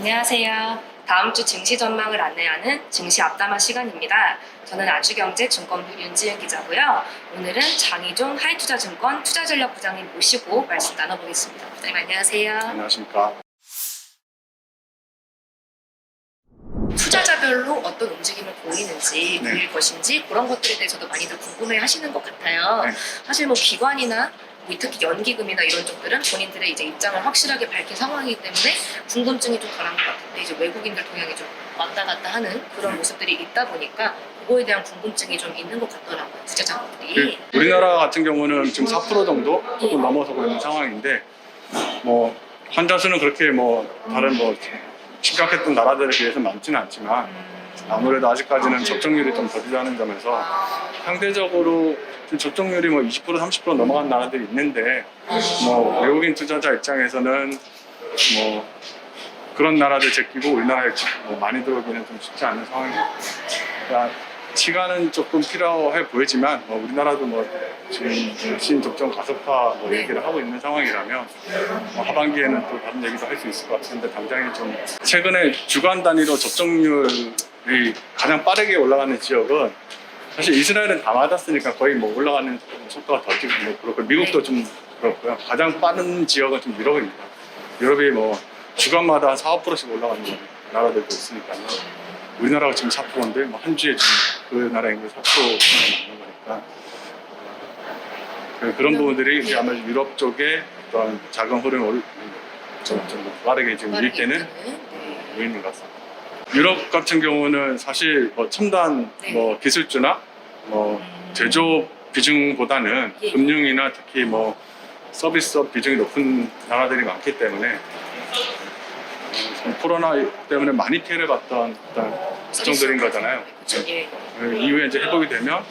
안녕하세요. 다음 주 증시 전망을 안내하는 증시 앞담화 시간입니다. 저는 아주경제증권부 윤지은 기자고요. 오늘은 장희종 하이투자증권 투자전략부장님 모시고 말씀 나눠보겠습니다. 부장님 안녕하세요. 안녕하십니까. 투자자별로 어떤 움직임을 보이는지, 네. 보일 것인지 그런 것들에 대해서도 많이들 궁금해 하시는 것 같아요. 네. 사실 뭐 기관이나 특히 연기금이나 이런 쪽들은 본인들의 이제 입장을 확실하게 밝힌 상황이기 때문에 궁금증이 좀 덜한 것 같은데 이제 외국인들 동향이 좀 왔다 갔다 하는 그런 모습들이 있다 보니까 그거에 대한 궁금증이 좀 있는 것 같더라고요, 투자자분들이. 우리나라 같은 경우는 지금 4% 정도 조금 넘어서고 있는 상황인데, 뭐 환자 수는 그렇게 뭐 다른 뭐 심각했던 나라들에 비해서 많지는 않지만 아무래도 아직까지는 접종률이 좀 더디다는 점에서 상대적으로 지금 접종률이 뭐 20% 30% 넘어간 나라들이 있는데, 뭐 외국인 투자자 입장에서는 뭐 그런 나라들 제끼고 우리나라에 뭐 많이 들어오기는 좀 쉽지 않은 상황입니다. 그러니까 시간은 조금 필요해 보이지만 우리나라도 뭐 지금 백신 접종 가속화 뭐 얘기를 하고 있는 상황이라면 하반기에는 또 다른 얘기도 할 수 있을 것 같은데, 당장에 좀 최근에 주간 단위로 접종률이 가장 빠르게 올라가는 지역은 사실 이스라엘은 다 맞았으니까 거의 뭐 올라가는 속도가 더디고 뭐 그렇고, 미국도 좀 그렇고요. 가장 빠른 지역은 좀 유럽입니다. 유럽이 뭐 주간마다 한 4, 5%씩 올라가는 나라들도 있으니까요. 우리나라가 지금 4%인데 뭐 한 주에 지금 그 나라 인구 4%가 넘는 거니까 그런 부분들이 이제 아마 유럽 쪽에 어떤 작은 흐름을 좀 빠르게 지금 유입되는 요인인 것 같습니다. 유럽 같은 경우는 사실 뭐 첨단 뭐 기술주나 뭐 제조업 비중보다는 금융이나 특히 뭐 서비스업 비중이 높은 나라들이 많기 때문에 코로나 때문에 많이 피해를 봤던 어떤 특정들인 거잖아요. 예. 이후에 이제 회복이 되면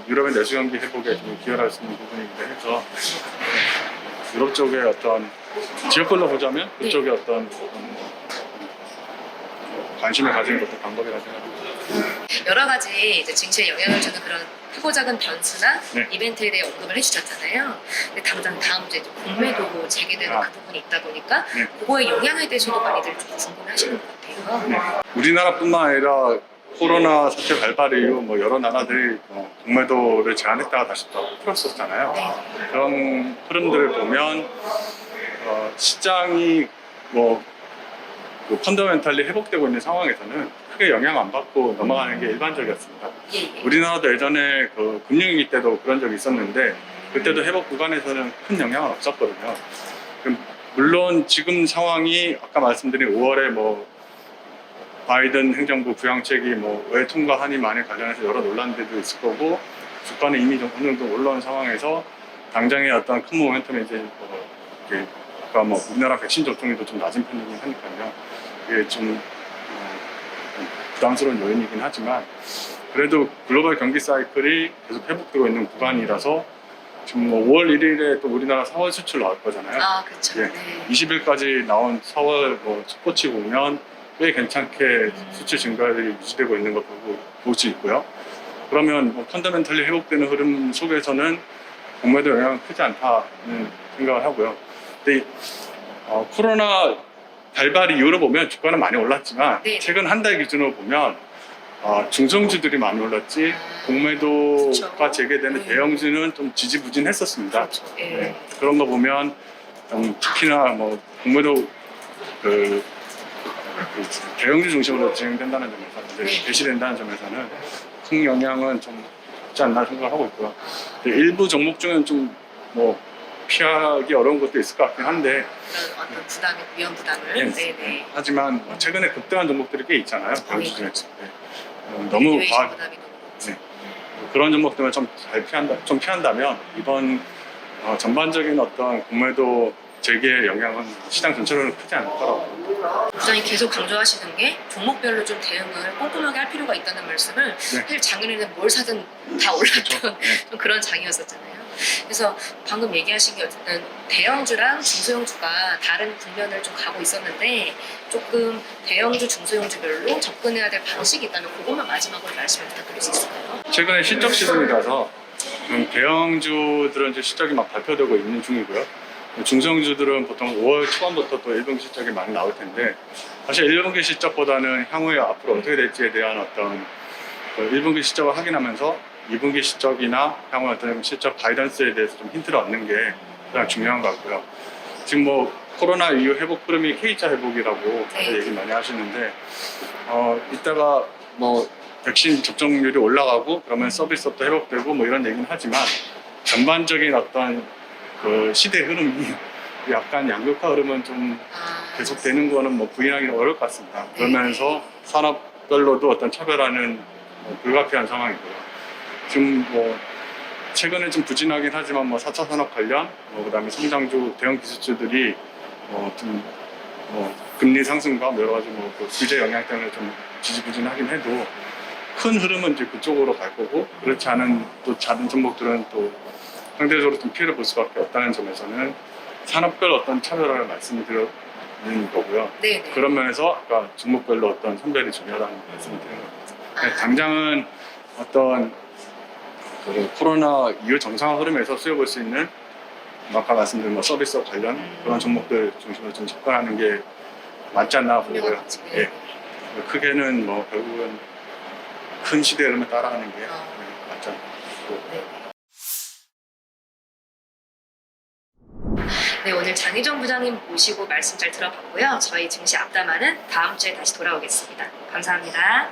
유럽의 내수 경기 회복에 좀 기여할 수 있는 부분이기도 해서 유럽 쪽의 어떤 지역별로 보자면 그쪽에 어떤 관심을 가지는 것도 방법이라고 생각합니다. 여러 가지 이제 증시에 영향을 주는 그런 크고 작은 변수나 네. 이벤트에 대해 언급을 해주셨잖아요. 근데 당장 다음 주에 좀 공매도 재개되는 그 부분이 있다 보니까 네. 그거의 영향에 대해서도 많이들 좀 궁금해하시는 것 같아요. 네. 우리나라뿐만 아니라 코로나 사태 발발 이후 뭐 여러 나라들이 공매도를 제한했다가 다시 또 풀었었잖아요. 네. 그런 흐름들을 보면 시장이 뭐 펀더멘탈리 회복되고 있는 상황에서는 크게 영향 안 받고 넘어가는 게 일반적이었습니다. 예. 우리나라도 예전에 그 금융위기 때도 그런 적이 있었는데 그때도 회복 구간에서는 큰 영향은 없었거든요. 물론 지금 상황이 아까 말씀드린 5월에 뭐 바이든 행정부 부양책이 뭐 왜 통과하니 만에 관련해서 여러 논란들도 있을 거고, 주가는 이미 좀 어느 정도 올라온 상황에서 당장의 어떤 큰 모멘텀이 이제 아까 뭐 우리나라 백신 접종률도 좀 낮은 편이긴 하니까요. 이게 좀 부담스러운 요인이긴 하지만 그래도 글로벌 경기 사이클이 계속 회복되고 있는 구간이라서 지금 뭐 5월 1일에 또 우리나라 4월 수출 나올 거잖아요. 아, 그렇죠. 예. 네. 20일까지 나온 4월 뭐 속보치 보면 꽤 괜찮게 수출 증가율이 유지되고 있는 걸 볼 수 있고요. 그러면 뭐 펀더멘털리 회복되는 흐름 속에서는 공매도 영향은 크지 않다는 생각을 하고요. 근데 코로나 발발 이후로 보면 주가는 많이 올랐지만 네. 최근 한 달 기준으로 보면 중성주들이 많이 올랐지 공매도가 그쵸. 재개되는 대형주는 좀 지지부진했었습니다. 그렇죠. 예. 네. 그런 거 보면 특히나 뭐 공매도 그 대형주 중심으로 진행된다는 점에서 이제 개시된다는 점에서는 큰 영향은 좀 없지 않나 생각하고 있고요. 일부 종목 중에는 좀 뭐 피하기 어려운 것도 있을 것 같긴 한데, 그런 어떤 부담이 위험 부담을. 예. 네네. 하지만 최근에 급등한 종목들이 꽤 있잖아요. 대형주 중에. 그렇죠. 너무 밸류에이션 과한 부담이 너무 네. 그런 종목들은 좀 피한다면 이번 전반적인 어떤 공매도 재개의 영향은 시장 전체로는 크지 않을 거라고 봅니다. 부장님 계속 강조하시는 게 종목별로 좀 대응을 꼼꼼하게 할 필요가 있다는 말씀을 사실 작년에는 뭘 사든 다 올랐던 네. 좀 그런 장이었었잖아요. 그래서 방금 얘기하신 게 어쨌든 대형주랑 중소형주가 다른 국면을 좀 가고 있었는데 조금 대형주, 중소형주별로 접근해야 될 방식이 있다면 그것만 마지막으로 말씀을 부탁드릴 수 있을까요? 최근에 실적 시즌이라서 대형주들은 이제 실적이 막 발표되고 있는 중이고요. 중성주들은 보통 5월 초반부터 또 1분기 실적이 많이 나올 텐데 사실 1분기 실적보다는 향후에 앞으로 어떻게 될지에 대한 어떤 1분기 실적을 확인하면서 2분기 실적이나 향후 어떤 실적 가이던스에 대해서 좀 힌트를 얻는 게 가장 중요한 것 같고요. 지금 뭐 코로나 이후 회복 흐름이 K자 회복이라고 다들 얘기 많이 하시는데 이따가 뭐 백신 접종률이 올라가고 그러면 서비스업도 회복되고 뭐 이런 얘기는 하지만 전반적인 어떤 그 시대 흐름이 약간 양극화 흐름은 좀 계속되는 거는 뭐 부인하기는 어려울 것 같습니다. 그러면서 산업별로도 어떤 차별화는 뭐 불가피한 상황이고요. 지금 뭐 최근에 좀 부진하긴 하지만 뭐 4차 산업 관련, 뭐 그다음에 성장주 대형 기술주들이 금리 상승과 여러 가지 그 규제 영향 때문에 좀 지지부진하긴 해도 큰 흐름은 이제 그쪽으로 갈 거고 그렇지 않은 또 작은 종목들은 또 상대적으로 좀 피해를 볼 수밖에 없다는 점에서는 산업별 어떤 차별화를 말씀드리는 거고요. 네. 그런 면에서 아까 종목별로 어떤 선별이 중요하다는 말씀을 드리는 겁니다. 당장은 어떤 그 코로나 이후 정상화 흐름에서 수요 볼 수 있는 아까 말씀드린 뭐 서비스 관련 그런 종목들 중심으로 좀 접근하는 게 맞지 않나 보고요. 예. 크게는 뭐 결국은 큰 시대 흐름을 따라가는 게 맞지 않나 싶고. 네, 오늘 장희정 부장님 모시고 말씀 잘 들어봤고요. 저희 증시 앞담화는 다음 주에 다시 돌아오겠습니다. 감사합니다.